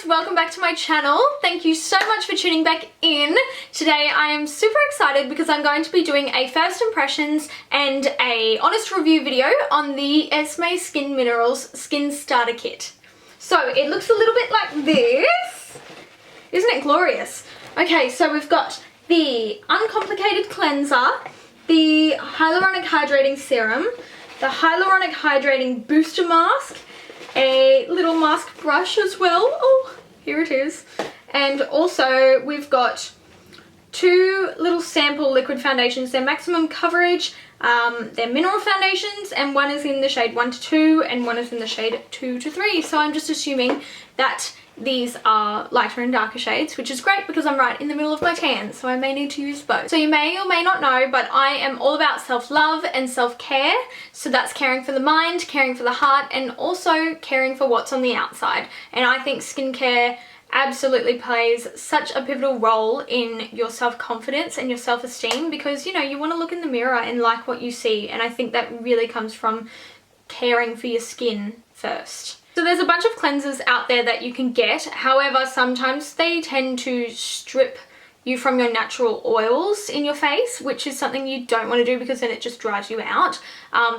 welcome back to my channel. Thank you so much for tuning back in. Today I am super excited because I'm going to be doing a first impressions and a honest review video on the Esmi Skin Minerals Skin Starter Kit. So it looks a little bit like this. Isn't it glorious? Okay, so we've got the Uncomplicated Cleanser, the Hyaluronic Hydrating Serum, the Hyaluronic Hydrating Booster Mask, a little mask brush as well. Oh, here it is. And also we've got two little sample liquid foundations. They're maximum coverage. They're mineral foundations, and one is in the shade 1 to 2 and one is in the shade 2 to 3. So I'm just assuming that these are lighter and darker shades, which is great because I'm right in the middle of my tan, so I may need to use both. So you may or may not know, but I am all about self-love and self-care. So that's caring for the mind, caring for the heart, and also caring for what's on the outside. And I think skincare absolutely plays such a pivotal role in your self-confidence and your self-esteem, because, you know, you want to look in the mirror and like what you see, and I think that really comes from caring for your skin first. So there's a bunch of cleansers out there that you can get. However, sometimes they tend to strip you from your natural oils in your face, which is something you don't want to do because then it just dries you out.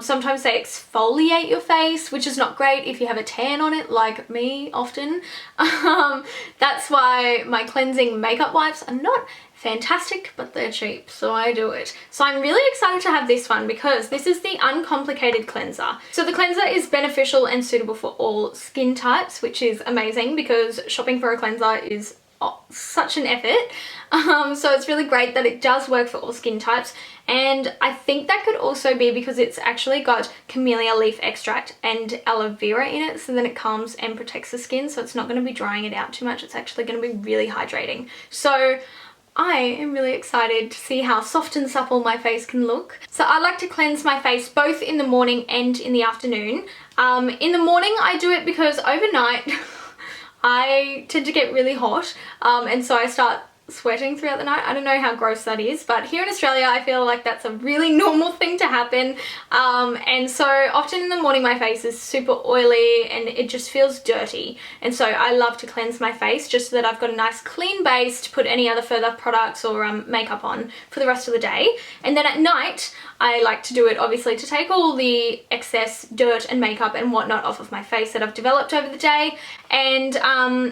Sometimes they exfoliate your face, which is not great if you have a tan on it, like me often. That's why my cleansing makeup wipes are not fantastic, but they're cheap, so I do it. So I'm really excited to have this one because this is the Uncomplicated Cleanser. So the cleanser is beneficial and suitable for all skin types, which is amazing because shopping for a cleanser is such an effort. So it's really great that it does work for all skin types, and I think that could also be because it's actually got camellia leaf extract and aloe vera in it, so then it calms and protects the skin, so it's not going to be drying it out too much. It's actually going to be really hydrating. So I am really excited to see how soft and supple my face can look. So I like to cleanse my face both in the morning and in the afternoon. In the morning I do it because overnight I tend to get really hot, and so I start sweating throughout the night. I don't know how gross that is, but here in Australia I feel like that's a really normal thing to happen, and so often in the morning my face is super oily and it just feels dirty, and so I love to cleanse my face just so that I've got a nice clean base to put any other further products or makeup on for the rest of the day. And then at night I like to do it obviously to take all the excess dirt and makeup and whatnot off of my face that I've developed over the day. And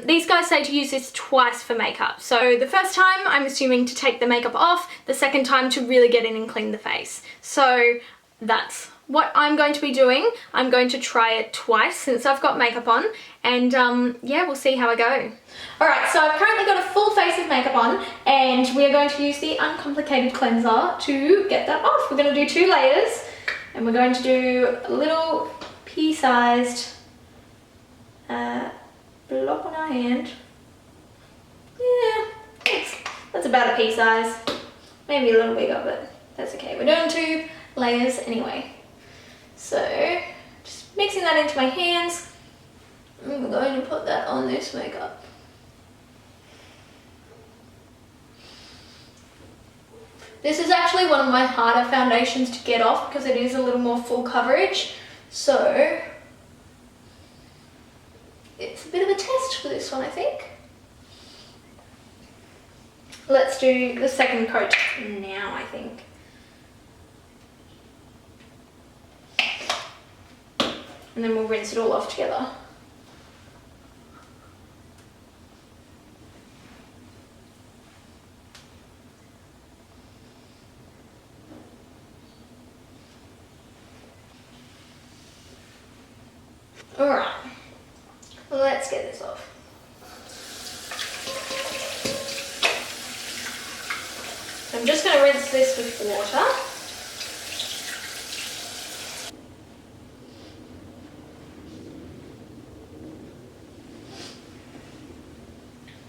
these guys say to use this twice for makeup. So the first time I'm assuming to take the makeup off, the second time to really get in and clean the face. So that's what I'm going to be doing. I'm going to try it twice since I've got makeup on, and yeah, we'll see how I go. Alright, so I've currently got a full face of makeup on, and we are going to use the Uncomplicated Cleanser to get that off. We're going to do 2 layers, and we're going to do a little pea-sized block on our hand. Yeah, that's about a pea size. Maybe a little bigger, but that's okay. We're doing 2 layers anyway. So just mixing that into my hands, and we're going to put that on this makeup. This is actually one of my harder foundations to get off because it is a little more full coverage, so it's a bit of a test for this one, I think. Let's do the second coat now, I think. And then we'll rinse it all off together. Alright, let's get this off. I'm just going to rinse this with water.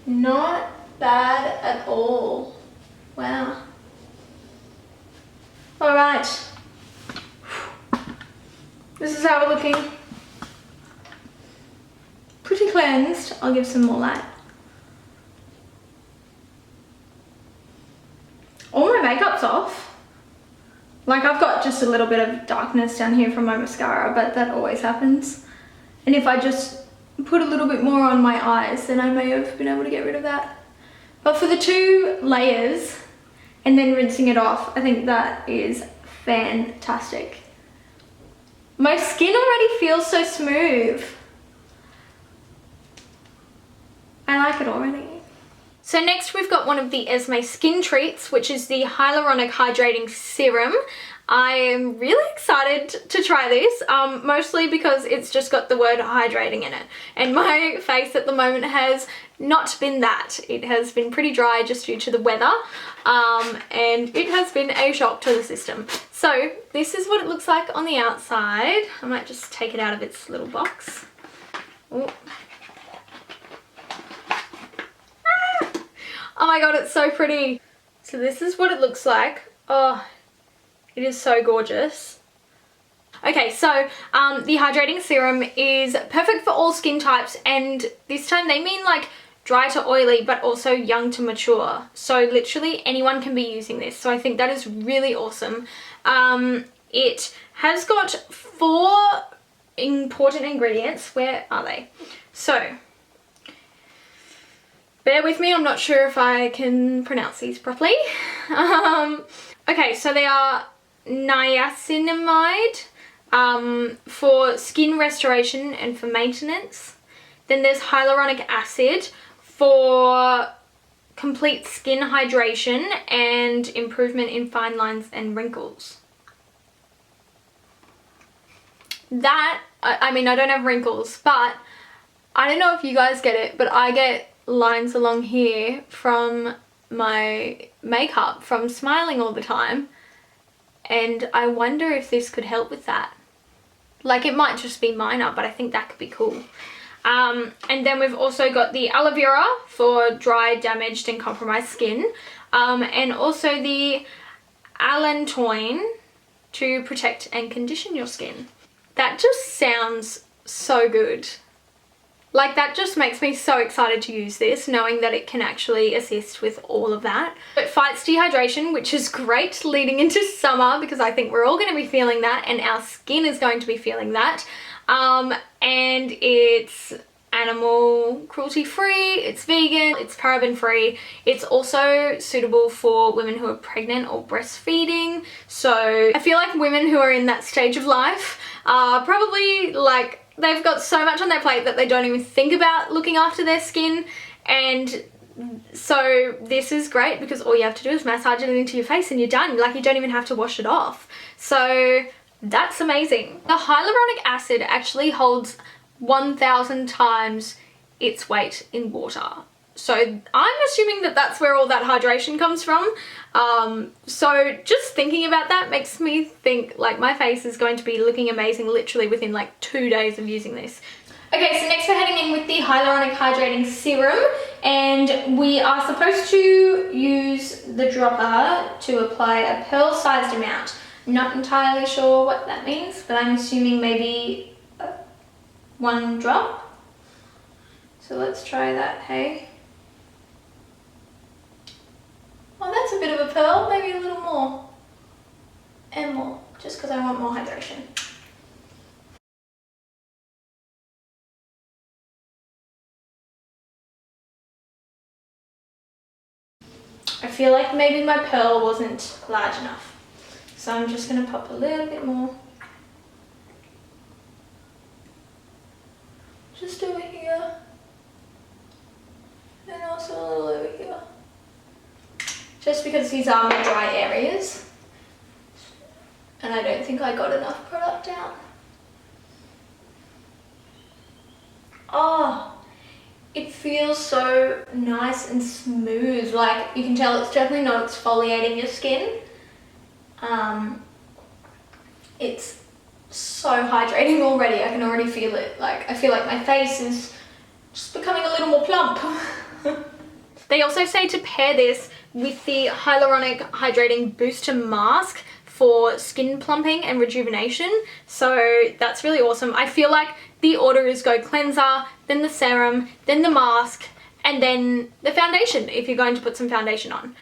Not bad at all. Wow. Alright. This is how we're looking. Pretty cleansed. I'll give some more light. All my makeup's off. Like, I've got just a little bit of darkness down here from my mascara, but that always happens. And if I just put a little bit more on my eyes, then I may have been able to get rid of that. But for the 2 layers and then rinsing it off, I think that is fantastic. My skin already feels so smooth. I like it already. So next we've got one of the Esmi skin treats, which is the Hyaluronic Hydrating Serum. I am really excited to try this, mostly because it's just got the word hydrating in it. And my face at the moment has not been that. It has been pretty dry just due to the weather, and it has been a shock to the system. So this is what it looks like on the outside. I might just take it out of its little box. Ooh. Oh my god, it's so pretty. So this is what it looks like. Oh, it is so gorgeous. Okay, so the hydrating serum is perfect for all skin types, and this time they mean like dry to oily, but also young to mature. So literally anyone can be using this. So I think that is really awesome. It has got 4 important ingredients. Where are they? So bear with me, I'm not sure if I can pronounce these properly. Okay, so they are niacinamide for skin restoration and for maintenance. Then there's hyaluronic acid for complete skin hydration and improvement in fine lines and wrinkles. That, I mean, I don't have wrinkles, but I don't know if you guys get it, but I get lines along here from my makeup from smiling all the time, and I wonder if this could help with that. Like, it might just be minor, but I think that could be cool. And then we've also got the aloe vera for dry, damaged and compromised skin, and also the allantoin to protect and condition your skin. That just sounds so good. Like, that just makes me so excited to use this, knowing that it can actually assist with all of that. It fights dehydration, which is great leading into summer, because I think we're all going to be feeling that, and our skin is going to be feeling that. And it's animal cruelty free, it's vegan, it's paraben free. It's also suitable for women who are pregnant or breastfeeding. So I feel like women who are in that stage of life are probably like, they've got so much on their plate that they don't even think about looking after their skin, and so this is great because all you have to do is massage it into your face and you're done. Like, you don't even have to wash it off. So that's amazing. The hyaluronic acid actually holds 1,000 times its weight in water. So I'm assuming that that's where all that hydration comes from. So just thinking about that makes me think like my face is going to be looking amazing literally within like 2 days of using this. Okay, so next we're heading in with the Hyaluronic Hydrating Serum, and we are supposed to use the dropper to apply a pearl-sized amount. I'm not entirely sure what that means, but I'm assuming maybe 1 drop. So let's try that, hey? Oh, that's a bit of a pearl, maybe a little more. And more, just because I want more hydration. I feel like maybe my pearl wasn't large enough. So I'm just going to pop a little bit more. Just over here. And also a little over here. Just because these are my dry areas. And I don't think I got enough product out. Oh, it feels so nice and smooth. Like, you can tell it's definitely not exfoliating your skin. It's so hydrating already. I can already feel it. Like, I feel like my face is just becoming a little more plump. They also say to pair this with the Hyaluronic Hydrating Booster Mask for skin plumping and rejuvenation. So that's really awesome. I feel like the order is go cleanser, then the serum, then the mask, and then the foundation if you're going to put some foundation on.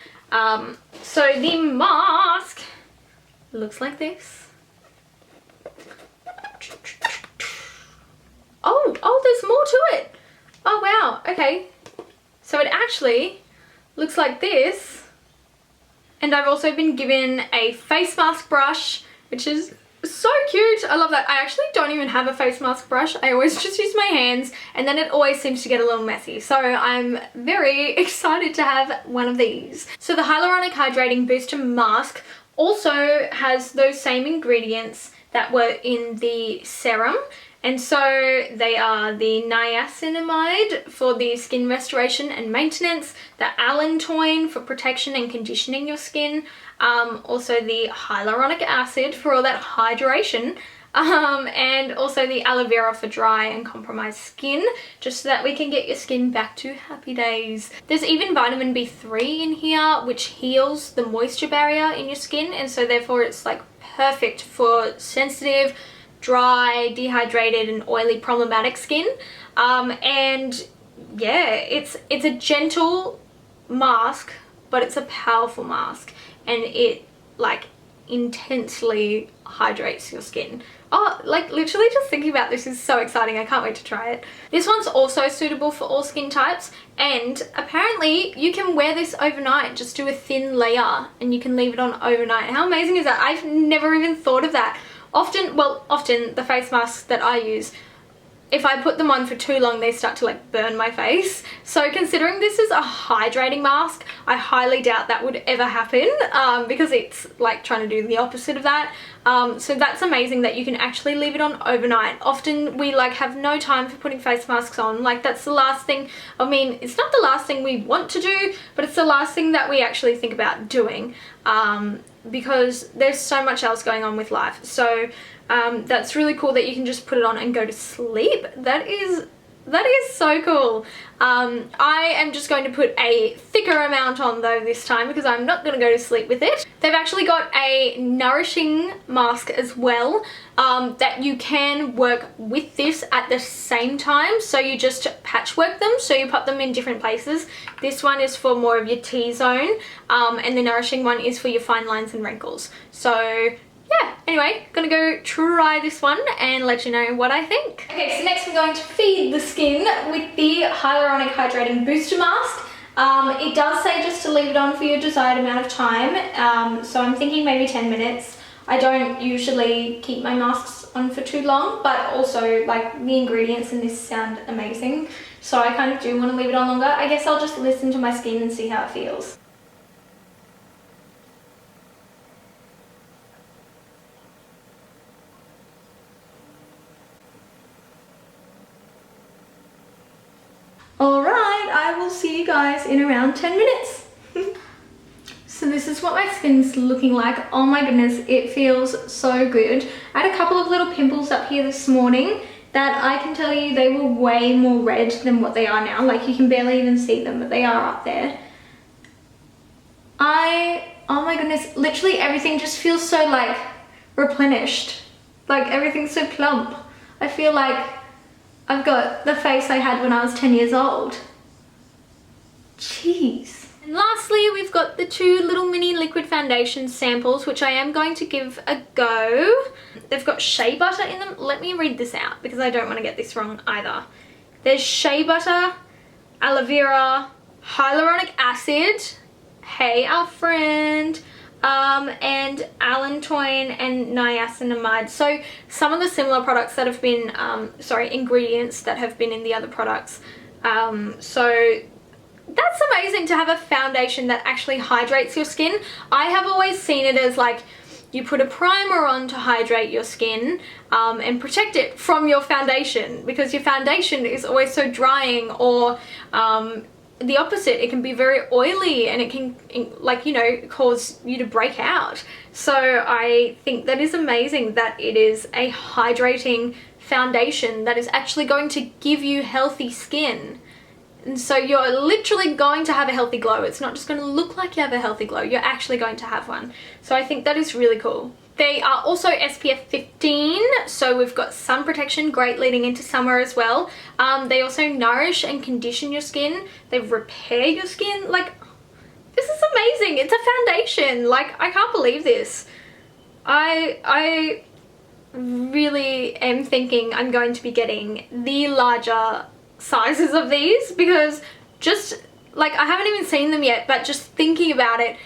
So the mask looks like this. Oh, there's more to it. Oh wow, okay. So it actually looks like this. And I've also been given a face mask brush, which is so cute. I love that. I actually don't even have a face mask brush. I always just use my hands, and then it always seems to get a little messy. So I'm very excited to have one of these. So the Hyaluronic Hydrating Booster Mask also has those same ingredients that were in the serum. And so they are the niacinamide for the skin restoration and maintenance, the allantoin for protection and conditioning your skin, also the hyaluronic acid for all that hydration, and also the aloe vera for dry and compromised skin, just so that we can get your skin back to happy days. There's even vitamin B3 in here, which heals the moisture barrier in your skin, and so therefore it's like perfect for sensitive, dry, dehydrated and oily problematic skin. And yeah, it's a gentle mask, but it's a powerful mask, and it like intensely hydrates your skin. Oh, like literally just thinking about this is so exciting. I can't wait to try it. This one's also suitable for all skin types, and apparently you can wear this overnight. Just do a thin layer and you can leave it on overnight. How amazing is that? I've never even thought of that. Often the face masks that I use, if I put them on for too long, they start to like burn my face. So considering this is a hydrating mask, I highly doubt that would ever happen, because it's like trying to do the opposite of that. So that's amazing that you can actually leave it on overnight. Often we like have no time for putting face masks on. Like that's the last thing, I mean, it's not the last thing we want to do, but it's the last thing that we actually think about doing. Because there's so much else going on with life. So that's really cool that you can just put it on and go to sleep. That is so cool. I am just going to put a thicker amount on though this time, because I'm not going to go to sleep with it. They've actually got a nourishing mask as well, that you can work with this at the same time. So you just patchwork them, so you put them in different places. This one is for more of your T-zone, and the nourishing one is for your fine lines and wrinkles. So yeah, anyway, gonna go try this one and let you know what I think. Okay, so next we're going to feed the skin with the Hyaluronic Hydrating Booster Mask. It does say just to leave it on for your desired amount of time, so I'm thinking maybe 10 minutes. I don't usually keep my masks on for too long, but also like the ingredients in this sound amazing, so I kind of do want to leave it on longer. I guess I'll just listen to my skin and see how it feels. Alright, I will see you guys in around 10 minutes. So this is what my skin's looking like. Oh my goodness, it feels so good. I had a couple of little pimples up here this morning that I can tell you they were way more red than what they are now. Like you can barely even see them, but they are up there. Oh my goodness, literally everything just feels so like replenished. Like everything's so plump. I feel like I've got the face I had when I was 10 years old. Jeez. And lastly, we've got the two little mini liquid foundation samples, which I am going to give a go. They've got shea butter in them. Let me read this out because I don't want to get this wrong either. There's shea butter, aloe vera, hyaluronic acid, hey our friend, and allantoin and niacinamide. So some of the similar products that have been, ingredients that have been in the other products. So that's amazing to have a foundation that actually hydrates your skin. I have always seen it as like you put a primer on to hydrate your skin and protect it from your foundation, because your foundation is always so drying, or the opposite, it can be very oily and it can, like, you know, cause you to break out. So I think that is amazing that it is a hydrating foundation that is actually going to give you healthy skin. And so you're literally going to have a healthy glow. It's not just going to look like you have a healthy glow. You're actually going to have one. So I think that is really cool. They are also SPF 15, so we've got sun protection, great leading into summer as well. They also nourish and condition your skin. They repair your skin. Like, this is amazing. It's a foundation. Like, I can't believe this. really am thinking I'm going to be getting the larger sizes of these, because just like, I haven't even seen them yet, but just thinking about it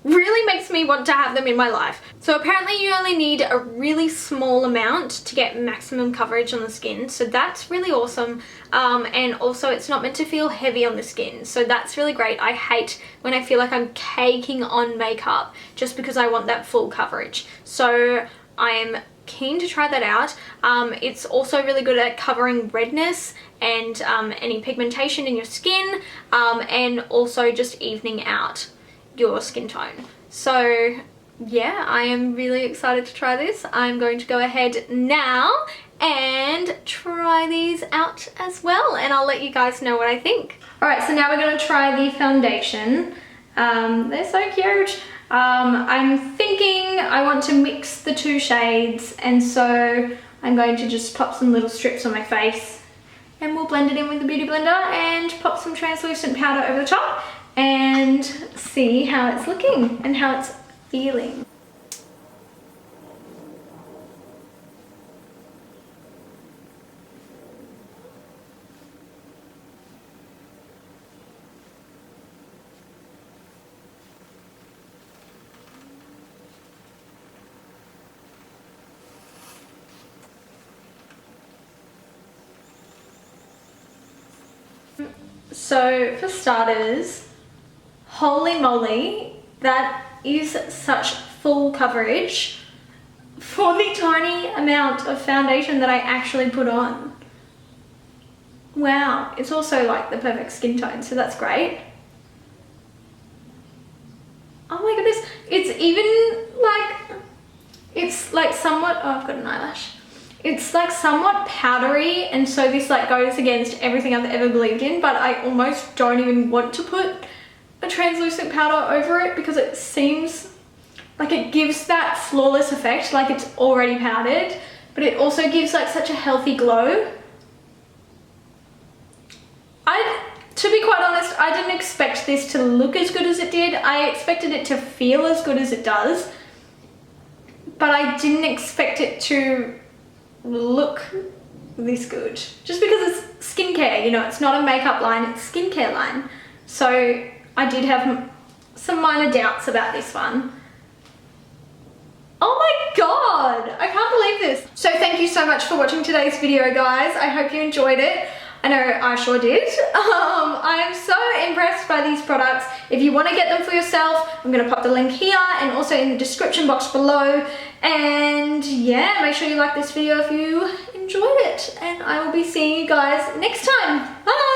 really makes me want to have them in my life. So apparently you only need a really small amount to get maximum coverage on the skin, so that's really awesome. And also it's not meant to feel heavy on the skin, so that's really great. I hate when I feel like I'm caking on makeup just because I want that full coverage. So I am keen to try that out. It's also really good at covering redness and any pigmentation in your skin, and also just evening out your skin tone. So yeah, I am really excited to try this. I'm going to go ahead now and try these out as well, and I'll let you guys know what I think. Alright, so now we're going to try the foundation. They're so cute. I'm thinking I want to mix the two shades, and so I'm going to just pop some little strips on my face, and we'll blend it in with the Beauty Blender and pop some translucent powder over the top and see how it's looking and how it's feeling. So for starters, holy moly, that is such full coverage for the tiny amount of foundation that I actually put on. Wow, it's also like the perfect skin tone, so that's great. Oh my goodness, it's like somewhat, oh, I've got an eyelash. It's like somewhat powdery, and so this like goes against everything I've ever believed in, but I almost don't even want to put a translucent powder over it because it seems like it gives that flawless effect, like it's already powdered, but it also gives like such a healthy glow. To be quite honest, I didn't expect this to look as good as it did. I expected it to feel as good as it does, but I didn't expect it to look this good. Just because it's skincare, you know, it's not a makeup line, it's a skincare line. So I did have some minor doubts about this one. Oh my god, I can't believe this. So thank you so much for watching today's video, guys. I hope you enjoyed it. I know I sure did. I am so impressed by these products. If you want to get them for yourself, I'm going to pop the link here and also in the description box below. And yeah, make sure you like this video if you enjoyed it. And I will be seeing you guys next time. Bye!